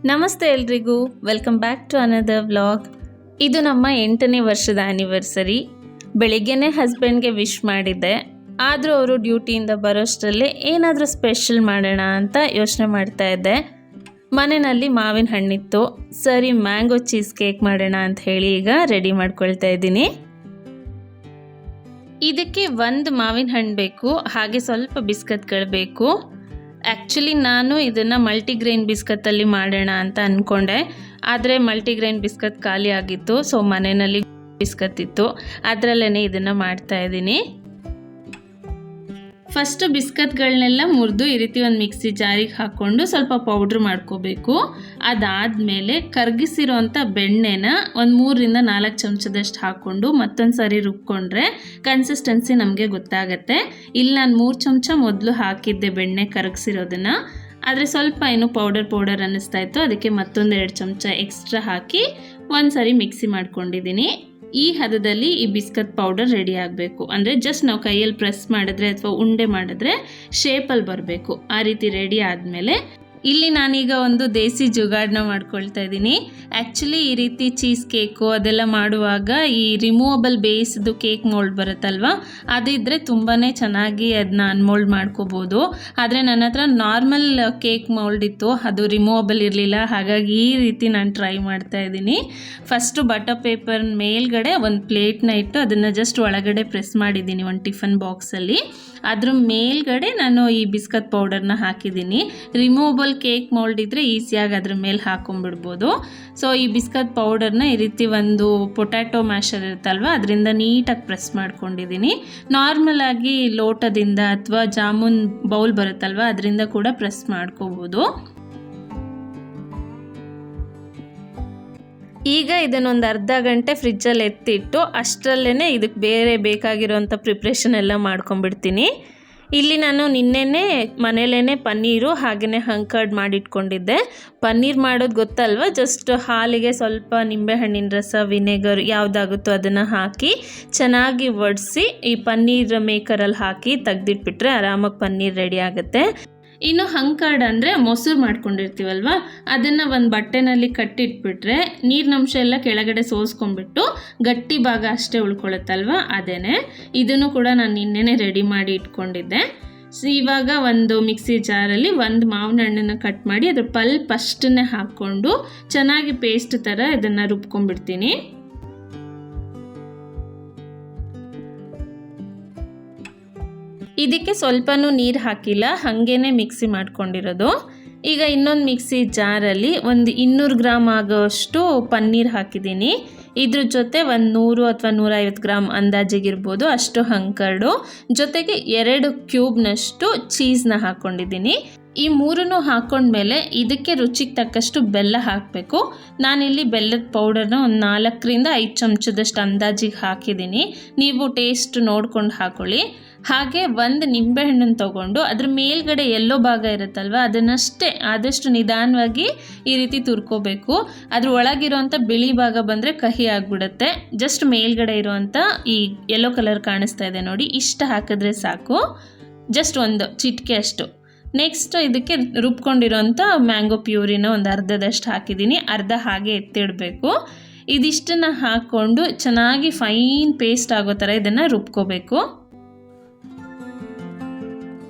ನಮಸ್ತೆ ಎಲ್ರಿಗೂ, welcome back to another vlog. ಇದು ನಮ್ಮ 8ನೇ ವರ್ಷದ ಆ್ಯನಿವರ್ಸರಿ. ಬೆಳಿಗ್ಗೆನೇ ಹಸ್ಬೆಂಡ್ಗೆ ವಿಶ್ ಮಾಡಿದ್ದೆ, ಆದರೂ ಅವರು ಡ್ಯೂಟಿಯಿಂದ ಬರೋಷ್ಟರಲ್ಲಿ ಏನಾದರೂ ಸ್ಪೆಷಲ್ ಮಾಡೋಣ ಅಂತ ಯೋಚನೆ ಮಾಡ್ತಾ ಇದ್ದೆ. ಮನೆಯಲ್ಲಿ ಮಾವಿನ ಹಣ್ಣಿತ್ತು, ಸರಿ ಮ್ಯಾಂಗೋ ಚೀಸ್ ಕೇಕ್ ಮಾಡೋಣ ಅಂತ ಹೇಳಿ ಈಗ ರೆಡಿ ಮಾಡ್ಕೊಳ್ತಾ ಇದ್ದೀನಿ. ಇದಕ್ಕೆ ಒಂದು ಮಾವಿನ ಹಣ್ಣು ಬೇಕು, ಹಾಗೆ ಸ್ವಲ್ಪ ಬಿಸ್ಕತ್ಗಳು ಬೇಕು. ಆ್ಯಕ್ಚುಲಿ ನಾನು ಇದನ್ನು ಮಲ್ಟಿಗ್ರೈನ್ ಬಿಸ್ಕತ್ತಲ್ಲಿ ಮಾಡೋಣ ಅಂತ ಅಂದ್ಕೊಂಡೆ, ಆದರೆ ಮಲ್ಟಿಗ್ರೈನ್ ಬಿಸ್ಕತ್ ಖಾಲಿ ಆಗಿತ್ತು. ಸೊ ಮನೆಯಲ್ಲಿ ಬಿಸ್ಕತ್ ಇತ್ತು, ಅದರಲ್ಲೇ ಇದನ್ನು ಮಾಡ್ತಾಯಿದ್ದೀನಿ. ಫಸ್ಟು ಬಿಸ್ಕತ್ಗಳನ್ನೆಲ್ಲ ಮುರಿದು ಈ ರೀತಿ ಒಂದು ಮಿಕ್ಸಿ ಜಾರಿಗೆ ಹಾಕ್ಕೊಂಡು ಸ್ವಲ್ಪ ಪೌಡ್ರ್ ಮಾಡ್ಕೋಬೇಕು. ಅದಾದಮೇಲೆ ಕರಗಿಸಿರೋಂಥ ಬೆಣ್ಣೆನ ಒಂದು 3-4 ಚಮಚದಷ್ಟು ಹಾಕ್ಕೊಂಡು ಮತ್ತೊಂದು ಸರಿ ರುಬ್ಕೊಂಡ್ರೆ ಕನ್ಸಿಸ್ಟೆನ್ಸಿ ನಮಗೆ ಗೊತ್ತಾಗತ್ತೆ. ಇಲ್ಲಿ ನಾನು 3 ಚಮಚ ಮೊದಲು ಹಾಕಿದ್ದೆ ಬೆಣ್ಣೆ ಕರಗಿಸಿರೋದನ್ನು, ಆದರೆ ಸ್ವಲ್ಪ ಏನು ಪೌಡರ್ ಅನ್ನಿಸ್ತಾ ಇತ್ತು, ಅದಕ್ಕೆ ಮತ್ತೊಂದು 2 ಚಮಚ ಎಕ್ಸ್ಟ್ರಾ ಹಾಕಿ ಒಂದು ಸರಿ ಮಿಕ್ಸಿ ಮಾಡ್ಕೊಂಡಿದ್ದೀನಿ. ಈ ಹದದಲ್ಲಿ ಈ ಬಿಸ್ಕತ್ ಪೌಡರ್ ರೆಡಿ ಆಗಬೇಕು. ಅಂದರೆ ಜಸ್ಟ್ ನಾವು ಕೈಯಲ್ಲಿ ಪ್ರೆಸ್ ಮಾಡಿದ್ರೆ ಅಥವಾ ಉಂಡೆ ಮಾಡಿದ್ರೆ ಶೇಪಲ್ಲಿ ಬರಬೇಕು. ಆ ರೀತಿ ರೆಡಿ ಆದಮೇಲೆ ಇಲ್ಲಿ ನಾನೀಗ ಒಂದು ದೇಸಿ ಜುಗಾಡನ್ನ ಮಾಡ್ಕೊಳ್ತಾ ಇದ್ದೀನಿ. ಆ್ಯಕ್ಚುಲಿ ಈ ರೀತಿ ಚೀಸ್ ಕೇಕು ಅದೆಲ್ಲ ಮಾಡುವಾಗ ಈ ರಿಮೂವಬಲ್ ಬೇಸ್ದು ಕೇಕ್ ಮೋಲ್ಡ್ ಬರುತ್ತಲ್ವ, ಅದಿದ್ದರೆ ತುಂಬಾ ಚೆನ್ನಾಗಿ ಅದನ್ನ ಅನ್ಮೋಲ್ಡ್ ಮಾಡ್ಕೋಬೋದು. ಆದರೆ ನನ್ನ ಹತ್ರ ನಾರ್ಮಲ್ ಕೇಕ್ ಮೋಲ್ಡ್ ಇತ್ತು, ಅದು ರಿಮೂವಬಲ್ ಇರಲಿಲ್ಲ. ಹಾಗಾಗಿ ಈ ರೀತಿ ನಾನು ಟ್ರೈ ಮಾಡ್ತಾ ಇದ್ದೀನಿ. ಫಸ್ಟು ಬಟರ್ ಪೇಪರ್ ಮೇಲ್ಗಡೆ ಒಂದು ಪ್ಲೇಟ್ನ ಇಟ್ಟು ಅದನ್ನು ಜಸ್ಟ್ ಒಳಗಡೆ ಪ್ರೆಸ್ ಮಾಡಿದ್ದೀನಿ ಒಂದು ಟಿಫನ್ ಬಾಕ್ಸಲ್ಲಿ. ಅದ್ರ ಮೇಲ್ಗಡೆ ನಾನು ಈ ಬಿಸ್ಕತ್ ಪೌಡರ್ನ ಹಾಕಿದ್ದೀನಿ. ರಿಮೂವಬಲ್ ಕೇಕ್ ಮೋಲ್ಡ್ ಇದ್ದರೆ ಈಸಿಯಾಗಿ ಅದ್ರ ಮೇಲೆ ಹಾಕೊಂಡ್ಬಿಡ್ಬೋದು. ಸೊ ಈ ಬಿಸ್ಕತ್ ಪೌಡರ್ನ ಈ ರೀತಿ ಒಂದು ಪೊಟ್ಯಾಟೊ ಮ್ಯಾಶರ್ ಇರುತ್ತಲ್ವ, ಅದರಿಂದ ನೀಟಾಗಿ ಪ್ರೆಸ್ ಮಾಡ್ಕೊಂಡಿದ್ದೀನಿ. ನಾರ್ಮಲ್ ಆಗಿ ಲೋಟದಿಂದ ಅಥವಾ ಜಾಮೂನ್ ಬೌಲ್ ಬರುತ್ತಲ್ವ, ಅದರಿಂದ ಕೂಡ ಪ್ರೆಸ್ ಮಾಡ್ಕೋಬೋದು. ಈಗ ಇದನ್ನೊಂದು ಅರ್ಧ ಗಂಟೆ ಫ್ರಿಜ್ಜಲ್ಲಿ ಎತ್ತಿಟ್ಟು ಅಷ್ಟರಲ್ಲೇ ಇದಕ್ಕೆ ಬೇರೆ ಬೇಕಾಗಿರೋಂಥ ಪ್ರಿಪ್ರೇಷನ್ ಎಲ್ಲ ಮಾಡ್ಕೊಂಬಿಡ್ತೀನಿ. ಇಲ್ಲಿ ನಾನು ನಿನ್ನೆನೇ ಮನೇಲೇ ಪನ್ನೀರು ಹಾಗೆಯೇ ಹಂಕರ್ಡ್ ಮಾಡಿಟ್ಕೊಂಡಿದ್ದೆ. ಪನ್ನೀರ್ ಮಾಡೋದು ಗೊತ್ತಲ್ವ, ಜಸ್ಟ್ ಹಾಲಿಗೆ ಸ್ವಲ್ಪ ನಿಂಬೆಹಣ್ಣಿನ ರಸ, ವಿನೆಗರ್ ಯಾವುದಾಗುತ್ತೋ ಅದನ್ನು ಹಾಕಿ ಚೆನ್ನಾಗಿ ಒಡಿಸಿ ಈ ಪನ್ನೀರ್ ಮೇಕರಲ್ಲಿ ಹಾಕಿ ತೆಗ್ದಿಟ್ಬಿಟ್ರೆ ಆರಾಮಾಗಿ ಪನ್ನೀರ್ ರೆಡಿ ಆಗುತ್ತೆ. ಇನ್ನು ಹಂಕರ್ಡ್ ಅಂದರೆ ಮೊಸರು ಮಾಡ್ಕೊಂಡಿರ್ತೀವಲ್ವ, ಅದನ್ನು ಒಂದು ಬಟ್ಟೆನಲ್ಲಿ ಕಟ್ಟಿಟ್ಬಿಟ್ರೆ ನೀರಿನಂಶ ಎಲ್ಲ ಕೆಳಗಡೆ ಸೋಸ್ಕೊಂಡ್ಬಿಟ್ಟು ಗಟ್ಟಿ ಭಾಗ ಅಷ್ಟೇ ಉಳ್ಕೊಳ್ಳುತ್ತಲ್ವ, ಅದೇನೆ. ಇದನ್ನು ಕೂಡ ನಾನು ನಿನ್ನೆನೇ ರೆಡಿ ಮಾಡಿ ಇಟ್ಕೊಂಡಿದ್ದೆ. ಸೊ ಇವಾಗ ಒಂದು ಮಿಕ್ಸಿ ಜಾರಲ್ಲಿ ಒಂದು ಮಾವಿನ ಹಣ್ಣನ್ನು ಕಟ್ ಮಾಡಿ ಅದ್ರ ಪಲ್ಪ್ ಅಷ್ಟನ್ನೇ ಹಾಕ್ಕೊಂಡು ಚೆನ್ನಾಗಿ ಪೇಸ್ಟ್ ಥರ ಇದನ್ನು ರುಬ್ಕೊಂಡ್ಬಿಡ್ತೀನಿ. ಇದಕ್ಕೆ ಸ್ವಲ್ಪನೂ ನೀರು ಹಾಕಿಲ್ಲ, ಹಾಗೇನೆ ಮಿಕ್ಸಿ ಮಾಡ್ಕೊಂಡಿರೋದು. ಈಗ ಇನ್ನೊಂದು ಮಿಕ್ಸಿ ಜಾರಲ್ಲಿ ಒಂದು 200 ಗ್ರಾಮ್ ಆಗೋಷ್ಟು ಪನ್ನೀರ್ ಹಾಕಿದ್ದೀನಿ. ಇದ್ರ ಜೊತೆ ಒಂದು 100 ಅಥವಾ 150 ಗ್ರಾಮ್ ಅಂದಾಜಿಗಿರ್ಬೋದು ಅಷ್ಟು ಹಂಕರ್ಡು, ಜೊತೆಗೆ 2 ಕ್ಯೂಬ್ನಷ್ಟು ಚೀಸ್ನ ಹಾಕ್ಕೊಂಡಿದ್ದೀನಿ. ಈ 3 ಹಾಕ್ಕೊಂಡ್ಮೇಲೆ ಇದಕ್ಕೆ ರುಚಿಗೆ ತಕ್ಕಷ್ಟು ಬೆಲ್ಲ ಹಾಕಬೇಕು. ನಾನಿಲ್ಲಿ ಬೆಲ್ಲದ ಪೌಡರ್ನ ಒಂದು 4-5 ಚಮಚದಷ್ಟು ಅಂದಾಜಿಗೆ ಹಾಕಿದ್ದೀನಿ. ನೀವು ಟೇಸ್ಟ್ ನೋಡ್ಕೊಂಡು ಹಾಕೊಳ್ಳಿ. ಹಾಗೆ ಒಂದು ನಿಂಬೆಹಣ್ಣನ್ನು ತೊಗೊಂಡು ಅದ್ರ ಮೇಲ್ಗಡೆ ಎಲ್ಲೋ ಭಾಗ ಇರುತ್ತಲ್ವ, ಅದನ್ನಷ್ಟೇ ಆದಷ್ಟು ನಿಧಾನವಾಗಿ ಈ ರೀತಿ ತುರ್ಕೋಬೇಕು. ಅದ್ರ ಒಳಗಿರೋಂಥ ಬಿಳಿ ಭಾಗ ಬಂದರೆ ಕಹಿ ಆಗಿಬಿಡುತ್ತೆ. ಜಸ್ಟ್ ಮೇಲ್ಗಡೆ ಇರೋವಂಥ ಈ ಯೆಲ್ಲೋ ಕಲರ್ ಕಾಣಿಸ್ತಾ ಇದೆ ನೋಡಿ, ಇಷ್ಟು ಹಾಕಿದ್ರೆ ಸಾಕು, ಜಸ್ಟ್ ಒಂದು ಚಿಟಿಕೆ ಅಷ್ಟು. ನೆಕ್ಸ್ಟ್ ಇದಕ್ಕೆ ರುಬ್ಕೊಂಡಿರೋಂಥ ಮ್ಯಾಂಗೋ ಪ್ಯೂರಿನ ಒಂದು ಅರ್ಧದಷ್ಟು ಹಾಕಿದ್ದೀನಿ, ಅರ್ಧ ಹಾಗೆ ಎತ್ತಿಡಬೇಕು. ಇದಿಷ್ಟನ್ನು ಹಾಕ್ಕೊಂಡು ಚೆನ್ನಾಗಿ ಫೈನ್ ಪೇಸ್ಟ್ ಆಗೋ ಥರ ಇದನ್ನು ರುಬ್ಕೋಬೇಕು.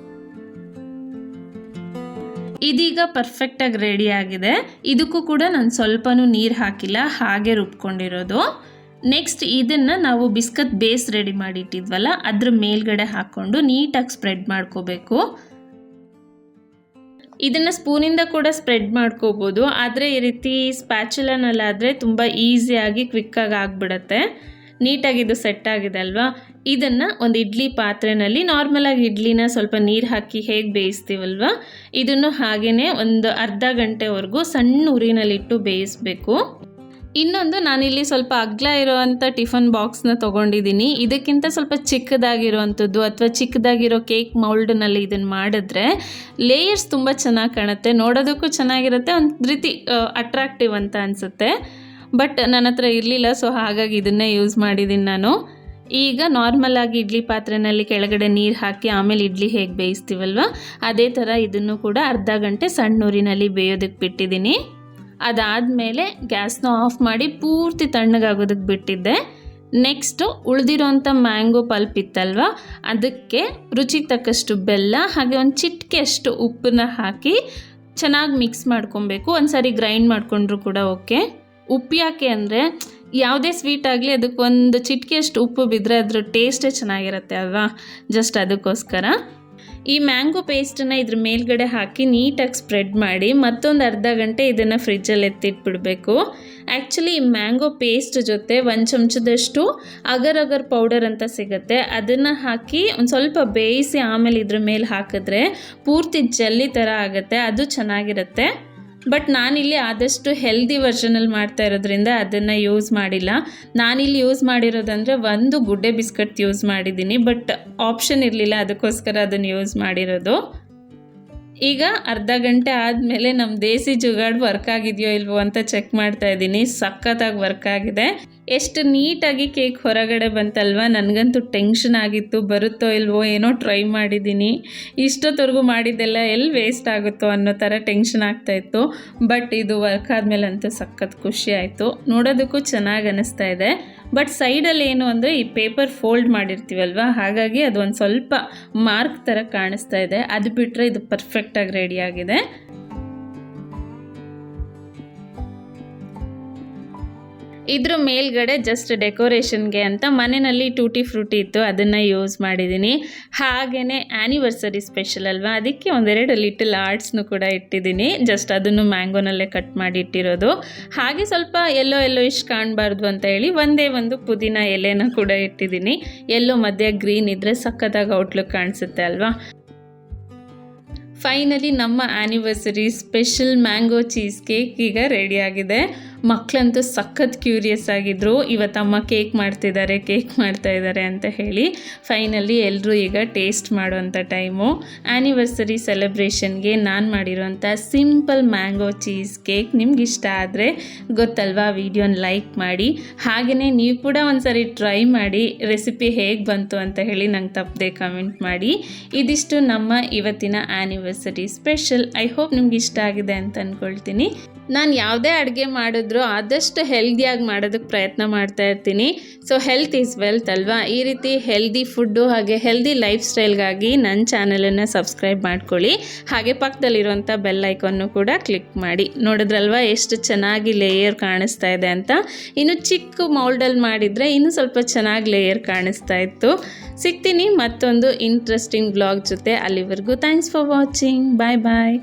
ಇದೀಗ ಪರ್ಫೆಕ್ಟಾಗಿ ರೆಡಿ ಆಗಿದೆ. ಇದಕ್ಕೂ ಕೂಡ ನಾನು ಸ್ವಲ್ಪನೂ ನೀರು ಹಾಕಿಲ್ಲ, ಹಾಗೆ ರುಬ್ಕೊಂಡಿರೋದು. ನೆಕ್ಸ್ಟ್ ಇದನ್ನು ನಾವು ಬಿಸ್ಕತ್ ಬೇಸ್ ರೆಡಿ ಮಾಡಿಟ್ಟಿದ್ವಲ್ಲ, ಅದ್ರ ಮೇಲ್ಗಡೆ ಹಾಕ್ಕೊಂಡು ನೀಟಾಗಿ ಸ್ಪ್ರೆಡ್ ಮಾಡ್ಕೋಬೇಕು. ಇದನ್ನು ಸ್ಪೂನಿಂದ ಕೂಡ ಸ್ಪ್ರೆಡ್ ಮಾಡ್ಕೋಬೋದು, ಆದರೆ ಈ ರೀತಿ ಸ್ಪ್ಯಾಚುಲನಲ್ಲಾದರೆ ತುಂಬ ಈಸಿಯಾಗಿ ಕ್ವಿಕ್ಕಾಗಿ ಆಗಿಬಿಡುತ್ತೆ. ನೀಟಾಗಿ ಇದು ಸೆಟ್ ಆಗಿದೆ ಅಲ್ವಾ. ಇದನ್ನು ಒಂದು ಇಡ್ಲಿ ಪಾತ್ರೆಯಲ್ಲಿ ನಾರ್ಮಲಾಗಿ ಇಡ್ಲಿನ ಸ್ವಲ್ಪ ನೀರು ಹಾಕಿ ಹೇಗೆ ಬೇಯಿಸ್ತೀವಲ್ವ, ಇದನ್ನು ಹಾಗೆಯೇ ಒಂದು ಅರ್ಧ ಗಂಟೆವರೆಗೂ ಸಣ್ಣ ಉರಿನಲ್ಲಿಟ್ಟು ಬೇಯಿಸಬೇಕು. ಇನ್ನೊಂದು, ನಾನಿಲ್ಲಿ ಸ್ವಲ್ಪ ಅಗಲ ಇರೋವಂಥ ಟಿಫನ್ ಬಾಕ್ಸ್ನ ತೊಗೊಂಡಿದ್ದೀನಿ. ಇದಕ್ಕಿಂತ ಸ್ವಲ್ಪ ಚಿಕ್ಕದಾಗಿರೋವಂಥದ್ದು ಅಥವಾ ಚಿಕ್ಕದಾಗಿರೋ ಕೇಕ್ ಮೌಲ್ಡ್ನಲ್ಲಿ ಇದನ್ನು ಮಾಡಿದ್ರೆ ಲೇಯರ್ಸ್ ತುಂಬ ಚೆನ್ನಾಗಿ ಕಾಣುತ್ತೆ, ನೋಡೋದಕ್ಕೂ ಚೆನ್ನಾಗಿರುತ್ತೆ, ಒಂದು ರೀತಿ ಅಟ್ರಾಕ್ಟಿವ್ ಅಂತ ಅನಿಸುತ್ತೆ. ಬಟ್ ನನ್ನ ಹತ್ರ ಇರಲಿಲ್ಲ, ಸೊ ಹಾಗಾಗಿ ಇದನ್ನೇ ಯೂಸ್ ಮಾಡಿದ್ದೀನಿ ನಾನು. ಈಗ ನಾರ್ಮಲ್ ಆಗಿ ಇಡ್ಲಿ ಪಾತ್ರೆಯಲ್ಲಿ ಕೆಳಗಡೆ ನೀರು ಹಾಕಿ ಆಮೇಲೆ ಇಡ್ಲಿ ಹೇಗೆ ಬೇಯಿಸ್ತೀವಲ್ವ ಅದೇ ಥರ ಇದನ್ನು ಕೂಡ ಅರ್ಧ ಗಂಟೆ ಸಣ್ಣ ಉರಿನಲ್ಲಿ ಬೇಯೋದಕ್ಕೆ ಬಿಟ್ಟಿದ್ದೀನಿ. ಅದಾದಮೇಲೆ ಗ್ಯಾಸ್ನ ಆಫ್ ಮಾಡಿ ಪೂರ್ತಿ ತಣ್ಣಗಾಗೋದಕ್ಕೆ ಬಿಟ್ಟಿದ್ದೆ. ನೆಕ್ಸ್ಟು ಉಳಿದಿರೋಂಥ ಮ್ಯಾಂಗೋ ಪಲ್ಪ್ ಇತ್ತಲ್ವ, ಅದಕ್ಕೆ ರುಚಿಗೆ ತಕ್ಕಷ್ಟು ಬೆಲ್ಲ ಹಾಗೆ ಒಂದು ಚಿಟಿಕೆಯಷ್ಟು ಉಪ್ಪನ್ನ ಹಾಕಿ ಚೆನ್ನಾಗಿ ಮಿಕ್ಸ್ ಮಾಡ್ಕೊಬೇಕು. ಒಂದು ಸಾರಿ ಗ್ರೈಂಡ್ ಮಾಡಿಕೊಂಡ್ರು ಕೂಡ ಓಕೆ. ಉಪ್ಪು ಯಾಕೆ ಅಂದರೆ ಯಾವುದೇ ಸ್ವೀಟ್ ಆಗಲಿ ಅದಕ್ಕೊಂದು ಚಿಟಿಕೆಯಷ್ಟು ಉಪ್ಪು ಬಿದ್ದರೆ ಅದ್ರ ಟೇಸ್ಟೇ ಚೆನ್ನಾಗಿರುತ್ತೆ ಅಲ್ವಾ, ಜಸ್ಟ್ ಅದಕ್ಕೋಸ್ಕರ. ಈ ಮ್ಯಾಂಗೋ ಪೇಸ್ಟನ್ನು ಇದ್ರ ಮೇಲ್ಗಡೆ ಹಾಕಿ ನೀಟಾಗಿ ಸ್ಪ್ರೆಡ್ ಮಾಡಿ ಮತ್ತೊಂದು ಅರ್ಧ ಗಂಟೆ ಇದನ್ನು ಫ್ರಿಜ್ಜಲ್ಲಿ ಎತ್ತಿಟ್ಬಿಡಬೇಕು. ಆ್ಯಕ್ಚುಲಿ ಈ ಮ್ಯಾಂಗೋ ಪೇಸ್ಟ್ ಜೊತೆ 1 ಚಮಚದಷ್ಟು ಅಗರ್ ಅಗರ್ ಪೌಡರ್ ಅಂತ ಸಿಗುತ್ತೆ, ಅದನ್ನು ಹಾಕಿ ಒಂದು ಸ್ವಲ್ಪ ಬೇಯಿಸಿ ಆಮೇಲೆ ಇದ್ರ ಮೇಲೆ ಹಾಕಿದ್ರೆ ಪೂರ್ತಿ ಜಲ್ಲಿ ಥರ ಆಗುತ್ತೆ, ಅದು ಚೆನ್ನಾಗಿರುತ್ತೆ. ಬಟ್ ನಾನಿಲ್ಲಿ ಆದಷ್ಟು ಹೆಲ್ದಿ ವರ್ಷನಲ್ಲಿ ಮಾಡ್ತಾ ಇರೋದ್ರಿಂದ ಅದನ್ನು ಯೂಸ್ ಮಾಡಿಲ್ಲ. ನಾನಿಲ್ಲಿ ಯೂಸ್ ಮಾಡಿರೋದಂದರೆ ಒಂದು ಗುಡ್ಡೆ ಬಿಸ್ಕಟ್ ಯೂಸ್ ಮಾಡಿದ್ದೀನಿ, ಬಟ್ ಆಪ್ಷನ್ ಇರಲಿಲ್ಲ, ಅದಕ್ಕೋಸ್ಕರ ಅದನ್ನು ಯೂಸ್ ಮಾಡಿರೋದು. ಈಗ ಅರ್ಧ ಗಂಟೆ ಆದಮೇಲೆ ನಮ್ಮ ದೇಸಿ ಜುಗಾಡ್ ವರ್ಕ್ ಆಗಿದೆಯೋ ಇಲ್ವೋ ಅಂತ ಚೆಕ್ ಮಾಡ್ತಾ ಇದ್ದೀನಿ. ಸಖತ್ತಾಗಿ ವರ್ಕ್ ಆಗಿದೆ. ಎಷ್ಟು ನೀಟಾಗಿ ಕೇಕ್ ಹೊರಗಡೆ ಬಂತಲ್ವ, ನನಗಂತೂ ಟೆನ್ಷನ್ ಆಗಿತ್ತು ಬರುತ್ತೋ ಇಲ್ವೋ, ಏನೋ ಟ್ರೈ ಮಾಡಿದ್ದೀನಿ, ಇಷ್ಟೊತ್ತವರೆಗೂ ಮಾಡಿದ್ದೆಲ್ಲ ಎಲ್ಲಿ ವೇಸ್ಟ್ ಆಗುತ್ತೋ ಅನ್ನೋ ಥರ ಟೆನ್ಷನ್ ಆಗ್ತಾಯಿತ್ತು. ಬಟ್ ಇದು ವರ್ಕ್ ಆದಮೇಲೆ ಅಂತೂ ಸಖತ್ ಖುಷಿ ಆಯಿತು. ನೋಡೋದಕ್ಕೂ ಚೆನ್ನಾಗಿ ಅನ್ನಿಸ್ತಾ ಇದೆ. ಬಟ್ ಸೈಡಲ್ಲಿ ಏನು ಅಂದರೆ ಈ ಪೇಪರ್ ಫೋಲ್ಡ್ ಮಾಡಿರ್ತೀವಲ್ವ, ಹಾಗಾಗಿ ಅದು ಒಂದು ಸ್ವಲ್ಪ ಮಾರ್ಕ್ ಥರ ಕಾಣಿಸ್ತಾ ಇದೆ. ಅದು ಬಿಟ್ಟರೆ ಇದು ಪರ್ಫೆಕ್ಟಾಗಿ ರೆಡಿಯಾಗಿದೆ. ಇದ್ರ ಮೇಲ್ಗಡೆ ಜಸ್ಟ್ ಡೆಕೋರೇಷನ್ಗೆ ಅಂತ ಮನೆಯಲ್ಲಿ ಟೂಟಿ ಫ್ರೂಟಿ ಇತ್ತು, ಅದನ್ನು ಯೂಸ್ ಮಾಡಿದ್ದೀನಿ. ಹಾಗೆಯೇ ಆ್ಯನಿವರ್ಸರಿ ಸ್ಪೆಷಲ್ ಅಲ್ವಾ, ಅದಕ್ಕೆ ಒಂದೆರಡು ಲಿಟಲ್ ಆರ್ಟ್ಸ್ನು ಕೂಡ ಇಟ್ಟಿದ್ದೀನಿ. ಜಸ್ಟ್ ಅದನ್ನು ಮ್ಯಾಂಗೋನಲ್ಲೇ ಕಟ್ ಮಾಡಿ ಇಟ್ಟಿರೋದು. ಹಾಗೆ ಸ್ವಲ್ಪ ಎಲ್ಲೋ ಇಷ್ಟು ಕಾಣಬಾರ್ದು ಅಂತ ಹೇಳಿ ಒಂದೇ ಒಂದು ಪುದೀನ ಎಲೆನ ಕೂಡ ಇಟ್ಟಿದ್ದೀನಿ. ಎಲ್ಲೋ ಮಧ್ಯೆ ಗ್ರೀನ್ ಇದ್ದರೆ ಸಖತ್ತಾಗಿ ಔಟ್ಲುಕ್ ಕಾಣಿಸುತ್ತೆ ಅಲ್ವಾ. ಫೈನಲಿ ನಮ್ಮ anniversary special mango cheese cake ಈಗ ರೆಡಿಯಾಗಿದೆ. ಮಕ್ಕಳಂತೂ ಸಖತ್ ಕ್ಯೂರಿಯಸ್ ಆಗಿದ್ದರು, ಇವತ್ತಮ್ಮ ಕೇಕ್ ಮಾಡ್ತಾಯಿದ್ದಾರೆ ಅಂತ ಹೇಳಿ. ಫೈನಲಿ ಎಲ್ಲರೂ ಈಗ ಟೇಸ್ಟ್ ಮಾಡುವಂಥ ಟೈಮು. ಆ್ಯನಿವರ್ಸರಿ ಸೆಲೆಬ್ರೇಷನ್ಗೆ ನಾನು ಮಾಡಿರೋಂಥ ಸಿಂಪಲ್ ಮ್ಯಾಂಗೋ ಚೀಸ್ ಕೇಕ್ ನಿಮ್ಗೆ ಇಷ್ಟ ಆದರೆ ಗೊತ್ತಲ್ವಾ, ವಿಡಿಯೋನ ಲೈಕ್ ಮಾಡಿ. ಹಾಗೆಯೇ ನೀವು ಕೂಡ ಒಂದ್ಸರಿ ಟ್ರೈ ಮಾಡಿ ರೆಸಿಪಿ ಹೇಗೆ ಬಂತು ಅಂತ ಹೇಳಿ ನಂಗೆ ತಪ್ಪದೆ ಕಮೆಂಟ್ ಮಾಡಿ. ಇದಿಷ್ಟು ನಮ್ಮ ಇವತ್ತಿನ ಆ್ಯನಿವರ್ಸರಿ ಸ್ಪೆಷಲ್. ಐ ಹೋಪ್ ನಿಮ್ಗೆ ಇಷ್ಟ ಆಗಿದೆ ಅಂತ ಅಂದ್ಕೊಳ್ತೀನಿ. ನಾನು ಯಾವುದೇ ಅಡುಗೆ ಮಾಡಿದ್ರೂ ಆದಷ್ಟು ಹೆಲ್ದಿಯಾಗಿ ಮಾಡೋದಕ್ಕೆ ಪ್ರಯತ್ನ ಮಾಡ್ತಾ ಇರ್ತೀನಿ. ಸೊ ಹೆಲ್ತ್ ಈಸ್ ವೆಲ್ತ್ ಅಲ್ವಾ. ಈ ರೀತಿ ಹೆಲ್ದಿ ಫುಡ್ಡು ಹಾಗೆ ಹೆಲ್ದಿ ಲೈಫ್ ಸ್ಟೈಲ್ಗಾಗಿ ನನ್ನ ಚಾನಲನ್ನು ಸಬ್ಸ್ಕ್ರೈಬ್ ಮಾಡ್ಕೊಳ್ಳಿ. ಹಾಗೆ ಪಕ್ಕದಲ್ಲಿರುವಂಥ ಬೆಲ್ ಐಕಾನ್ನು ಕೂಡ ಕ್ಲಿಕ್ ಮಾಡಿ. ನೋಡಿದ್ರಲ್ವ ಎಷ್ಟು ಚೆನ್ನಾಗಿ ಲೇಯರ್ ಕಾಣಿಸ್ತಾ ಇದೆ ಅಂತ. ಇನ್ನು ಚಿಕ್ಕ ಮೌಲ್ಡಲ್ಲಿ ಮಾಡಿದರೆ ಇನ್ನೂ ಸ್ವಲ್ಪ ಚೆನ್ನಾಗಿ ಲೇಯರ್ ಕಾಣಿಸ್ತಾ ಇತ್ತು. ಸಿಗ್ತೀನಿ ಮತ್ತೊಂದು ಇಂಟ್ರೆಸ್ಟಿಂಗ್ ಬ್ಲಾಗ್ ಜೊತೆ. ಅಲ್ಲಿವರೆಗೂ thanks for watching. Bye bye.